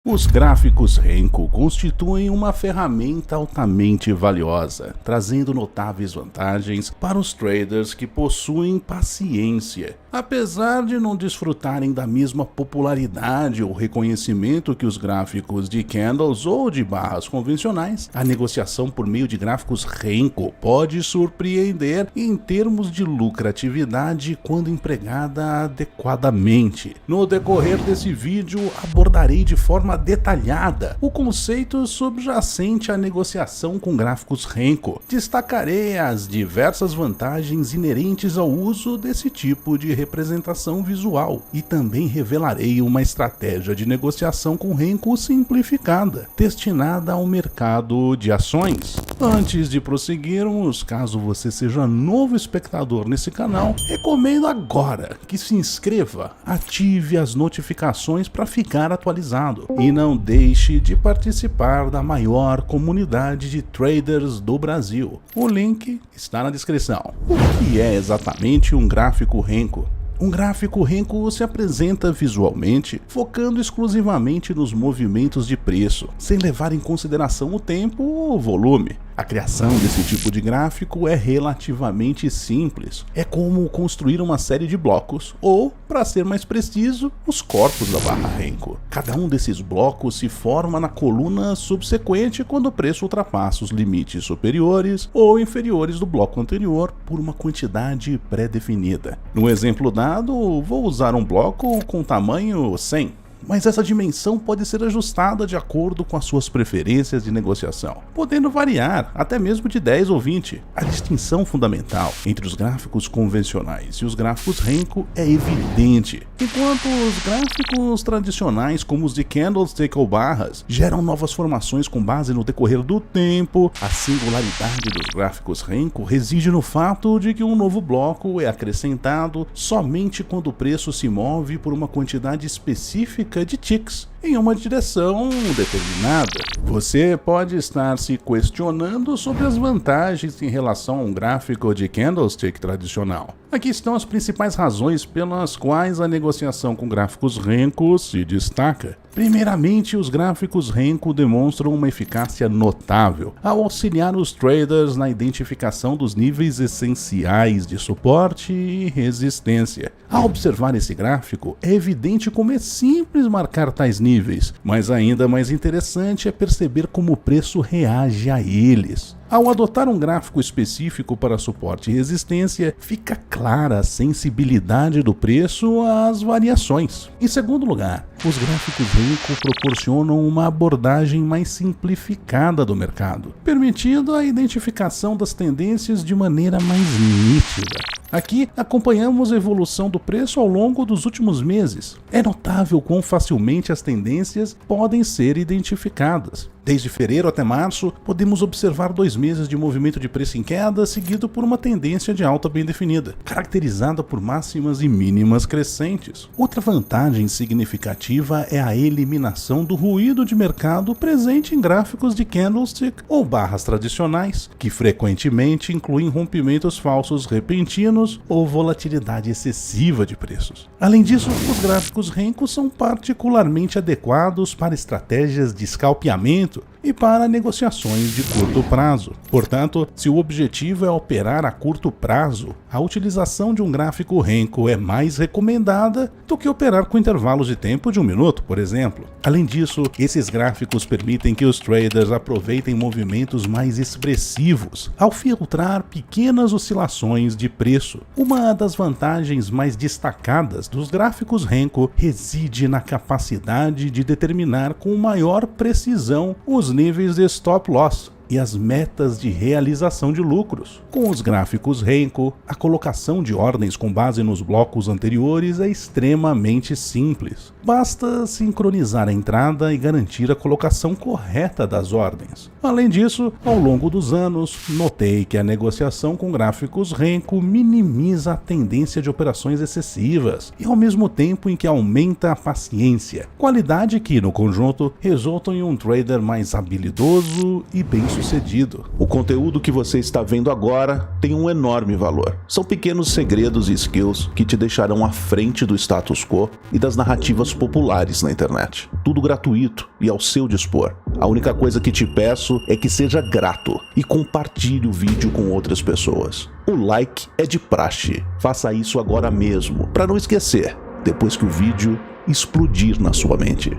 Os gráficos Renko constituem uma ferramenta altamente valiosa, trazendo notáveis vantagens para os traders que possuem paciência. Apesar de não desfrutarem da mesma popularidade ou reconhecimento que os gráficos de candles ou de barras convencionais, a negociação por meio de gráficos Renko pode surpreender em termos de lucratividade quando empregada adequadamente. No decorrer desse vídeo, abordarei de forma detalhada o conceito subjacente à negociação com gráficos Renko. Destacarei as diversas vantagens inerentes ao uso desse tipo de representação visual e também revelarei uma estratégia de negociação com Renko simplificada, destinada ao mercado de ações. Antes de prosseguirmos, caso você seja novo espectador nesse canal, recomendo agora que se inscreva, ative as notificações para ficar atualizado e não deixe de participar da maior comunidade de traders do Brasil. O link está na descrição. O que é exatamente um gráfico Renko? Um gráfico Renko se apresenta visualmente, focando exclusivamente nos movimentos de preço, sem levar em consideração o tempo ou o volume. A criação desse tipo de gráfico é relativamente simples. É como construir uma série de blocos, ou, para ser mais preciso, os corpos da barra Renko. Cada um desses blocos se forma na coluna subsequente quando o preço ultrapassa os limites superiores ou inferiores do bloco anterior por uma quantidade pré-definida. No exemplo dado, vou usar um bloco com tamanho 100. Mas essa dimensão pode ser ajustada de acordo com as suas preferências de negociação, podendo variar até mesmo de 10 ou 20. A distinção fundamental entre os gráficos convencionais e os gráficos Renko é evidente. Enquanto os gráficos tradicionais, como os de candlestick ou barras, geram novas formações com base no decorrer do tempo, a singularidade dos gráficos Renko reside no fato de que um novo bloco é acrescentado somente quando o preço se move por uma quantidade específica de ticks em uma direção determinada. Você pode estar se questionando sobre as vantagens em relação a um gráfico de candlestick tradicional. Aqui estão as principais razões pelas quais a negociação com gráficos Renko se destaca. Primeiramente, os gráficos Renko demonstram uma eficácia notável ao auxiliar os traders na identificação dos níveis essenciais de suporte e resistência. Ao observar esse gráfico, é evidente como é simples marcar tais níveis, mas ainda mais interessante é perceber como o preço reage a eles. Ao adotar um gráfico específico para suporte e resistência, fica clara a sensibilidade do preço às variações. Em segundo lugar, os gráficos Renko proporcionam uma abordagem mais simplificada do mercado, permitindo a identificação das tendências de maneira mais nítida. Aqui acompanhamos a evolução do preço ao longo dos últimos meses. É notável quão facilmente as tendências podem ser identificadas. Desde fevereiro até março, podemos observar 2 meses de movimento de preço em queda, seguido por uma tendência de alta bem definida, caracterizada por máximas e mínimas crescentes. Outra vantagem significativa é a eliminação do ruído de mercado presente em gráficos de candlestick ou barras tradicionais, que frequentemente incluem rompimentos falsos repentinos ou volatilidade excessiva de preços. Além disso, os gráficos Renko são particularmente adequados para estratégias de scalpeamento e para negociações de curto prazo. Portanto, se o objetivo é operar a curto prazo, a utilização de um gráfico Renko é mais recomendada do que operar com intervalos de tempo de 1 minuto, por exemplo. Além disso, esses gráficos permitem que os traders aproveitem movimentos mais expressivos ao filtrar pequenas oscilações de preço. Uma das vantagens mais destacadas dos gráficos Renko reside na capacidade de determinar com maior precisão os níveis de stop loss e as metas de realização de lucros. Com os gráficos Renko, a colocação de ordens com base nos blocos anteriores é extremamente simples. Basta sincronizar a entrada e garantir a colocação correta das ordens. Além disso, ao longo dos anos, notei que a negociação com gráficos Renko minimiza a tendência de operações excessivas e ao mesmo tempo em que aumenta a paciência, qualidade que, no conjunto, resultam em um trader mais habilidoso e bem-sucedido. bem-sucedido. O conteúdo que você está vendo agora tem um enorme valor. São pequenos segredos e skills que te deixarão à frente do status quo e das narrativas populares na internet. Tudo gratuito e ao seu dispor. A única coisa que te peço é que seja grato e compartilhe o vídeo com outras pessoas. O like é de praxe. Faça isso agora mesmo, para não esquecer, depois que o vídeo explodir na sua mente.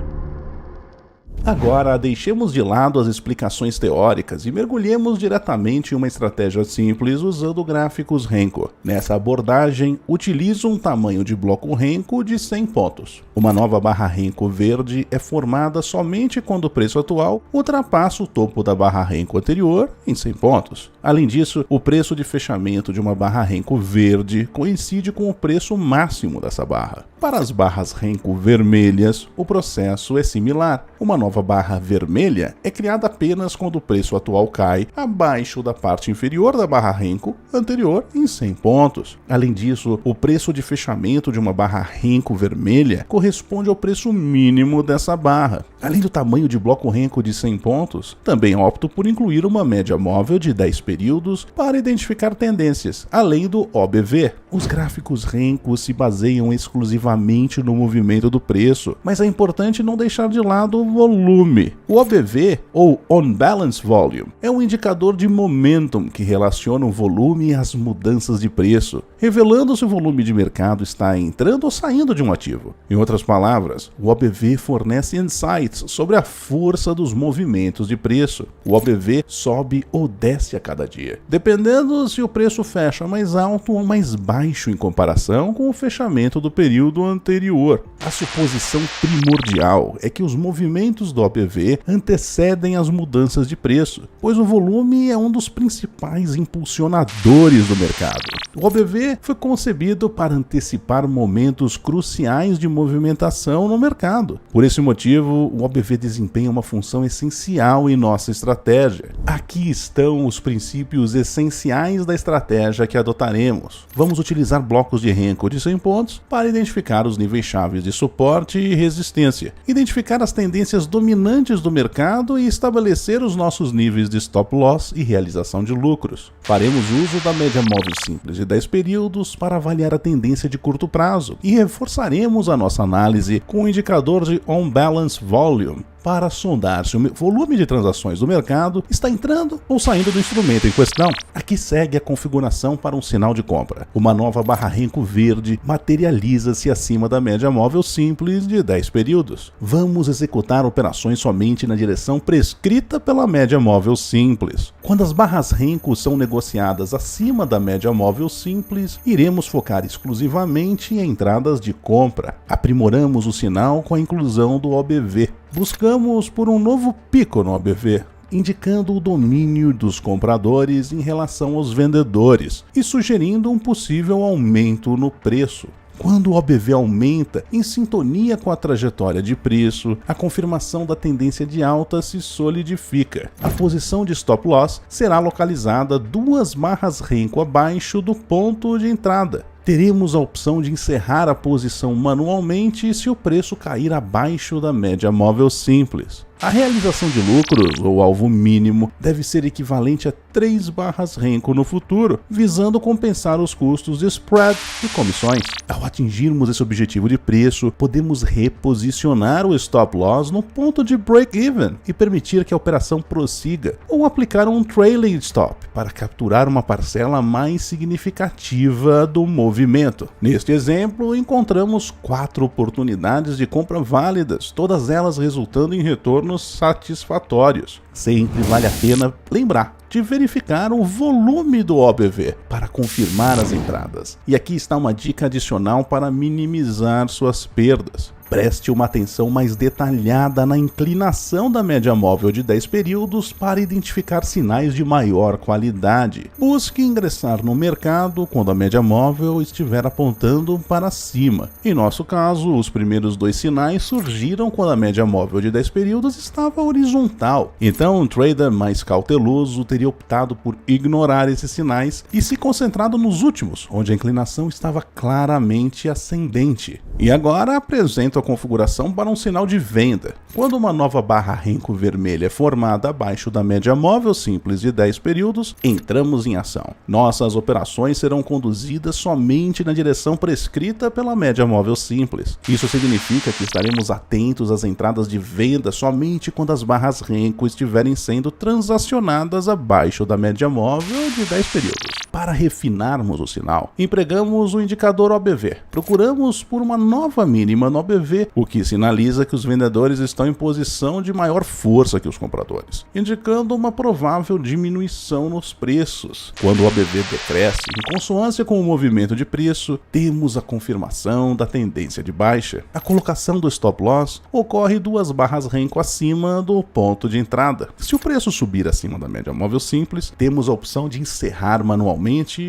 Agora, deixemos de lado as explicações teóricas e mergulhemos diretamente em uma estratégia simples usando gráficos Renko. Nessa abordagem, utilizo um tamanho de bloco Renko de 100 pontos. Uma nova barra Renko verde é formada somente quando o preço atual ultrapassa o topo da barra Renko anterior em 100 pontos. Além disso, o preço de fechamento de uma barra Renko verde coincide com o preço máximo dessa barra. Para as barras Renko vermelhas, o processo é similar. Uma nova barra vermelha é criada apenas quando o preço atual cai abaixo da parte inferior da barra Renko anterior em 100 pontos. Além disso, o preço de fechamento de uma barra Renko vermelha corresponde ao preço mínimo dessa barra. Além do tamanho de bloco Renko de 100 pontos, também opto por incluir uma média móvel de 10 períodos para identificar tendências, além do OBV. Os gráficos Renko se baseiam exclusivamente no movimento do preço, mas é importante não deixar de lado o volume. O OBV, ou On Balance Volume, é um indicador de momentum que relaciona o volume às mudanças de preço, revelando se o volume de mercado está entrando ou saindo de um ativo. Em outras palavras, o OBV fornece insights sobre a força dos movimentos de preço. O OBV sobe ou desce a cada dia, dependendo se o preço fecha mais alto ou mais baixo em comparação com o fechamento do período anterior. A suposição primordial é que os movimentos do OBV antecedem as mudanças de preço, pois o volume é um dos principais impulsionadores do mercado. O OBV foi concebido para antecipar momentos cruciais de movimentação no mercado. Por esse motivo, o OBV desempenha uma função essencial em nossa estratégia. Aqui estão os princípios essenciais da estratégia que adotaremos. Vamos utilizar blocos de Renko de 100 pontos para identificar os níveis chaves de suporte e resistência, identificar as tendências dominantes do mercado e estabelecer os nossos níveis de stop loss e realização de lucros. Faremos uso da média móvel simples de 10 períodos para avaliar a tendência de curto prazo e reforçaremos a nossa análise com o indicador de On Balance Volume para sondar se o volume de transações do mercado está entrando ou saindo do instrumento em questão. Aqui segue a configuração para um sinal de compra. Uma nova barra Renko verde materializa-se acima da média móvel simples de 10 períodos. Vamos executar operações somente na direção prescrita pela média móvel simples. Quando as barras Renko são negociadas acima da média móvel simples, iremos focar exclusivamente em entradas de compra. Aprimoramos o sinal com a inclusão do OBV. Buscamos por um novo pico no OBV, indicando o domínio dos compradores em relação aos vendedores e sugerindo um possível aumento no preço. Quando o OBV aumenta em sintonia com a trajetória de preço, a confirmação da tendência de alta se solidifica. A posição de stop loss será localizada 2 barras Renko abaixo do ponto de entrada. Teremos a opção de encerrar a posição manualmente se o preço cair abaixo da média móvel simples. A realização de lucros, ou alvo mínimo, deve ser equivalente a 3 barras Renko no futuro, visando compensar os custos de spread e comissões. Ao atingirmos esse objetivo de preço, podemos reposicionar o stop loss no ponto de break-even e permitir que a operação prossiga, ou aplicar um trailing stop para capturar uma parcela mais significativa do movimento. Neste exemplo, encontramos 4 oportunidades de compra válidas, todas elas resultando em retornos satisfatórios. Sempre vale a pena lembrar de verificar o volume do OBV para confirmar as entradas. E aqui está uma dica adicional para minimizar suas perdas. Preste uma atenção mais detalhada na inclinação da média móvel de 10 períodos para identificar sinais de maior qualidade. Busque ingressar no mercado quando a média móvel estiver apontando para cima. Em nosso caso, os primeiros 2 sinais surgiram quando a média móvel de 10 períodos estava horizontal. Então, um trader mais cauteloso teria optado por ignorar esses sinais e se concentrado nos últimos, onde a inclinação estava claramente ascendente. E agora apresento a configuração para um sinal de venda. Quando uma nova barra Renko vermelha é formada abaixo da média móvel simples de 10 períodos, entramos em ação. Nossas operações serão conduzidas somente na direção prescrita pela média móvel simples. Isso significa que estaremos atentos às entradas de venda somente quando as barras Renko estiverem sendo transacionadas abaixo da média móvel de 10 períodos. Para refinarmos o sinal, empregamos o indicador OBV. Procuramos por uma nova mínima no OBV, o que sinaliza que os vendedores estão em posição de maior força que os compradores, indicando uma provável diminuição nos preços. Quando o OBV decresce, em consonância com o movimento de preço, temos a confirmação da tendência de baixa. A colocação do stop loss ocorre 2 barras Renko acima do ponto de entrada. Se o preço subir acima da média móvel simples, temos a opção de encerrar manualmente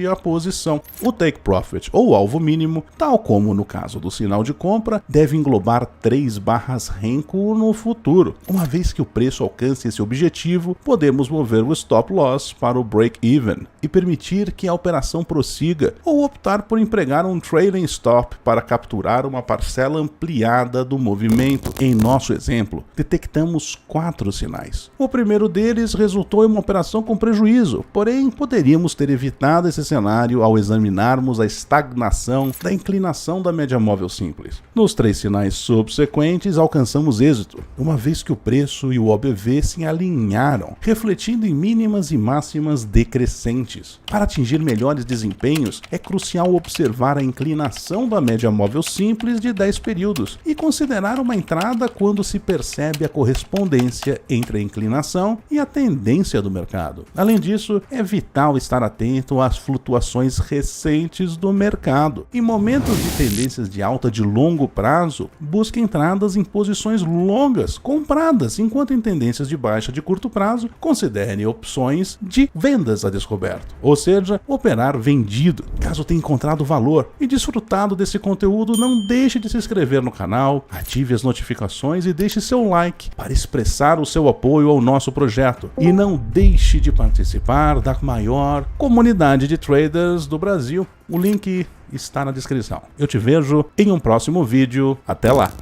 a posição. O take profit ou alvo mínimo, tal como no caso do sinal de compra, deve englobar 3 barras Renko no futuro. Uma vez que o preço alcance esse objetivo, podemos mover o stop loss para o break-even e permitir que a operação prossiga, ou optar por empregar um trailing stop para capturar uma parcela ampliada do movimento. Em nosso exemplo, detectamos 4 sinais. O primeiro deles resultou em uma operação com prejuízo, porém poderíamos ter evitado esse cenário ao examinarmos a estagnação da inclinação da média móvel simples. Nos 3 sinais subsequentes, alcançamos êxito, uma vez que o preço e o OBV se alinharam, refletindo em mínimas e máximas decrescentes. Para atingir melhores desempenhos, é crucial observar a inclinação da média móvel simples de 10 períodos e considerar uma entrada quando se percebe a correspondência entre a inclinação e a tendência do mercado. Além disso, é vital estar atento às flutuações recentes do mercado. Em momentos de tendências de alta de longo prazo, busque entradas em posições longas compradas, enquanto em tendências de baixa de curto prazo, considere opções de vendas a descoberto, ou seja, operar vendido. Caso tenha encontrado valor e desfrutado desse conteúdo, não deixe de se inscrever no canal, ative as notificações e deixe seu like para expressar o seu apoio ao nosso projeto. E não deixe de participar da maior comunidade de traders do Brasil. O link está na descrição. Eu te vejo em um próximo vídeo. Até lá!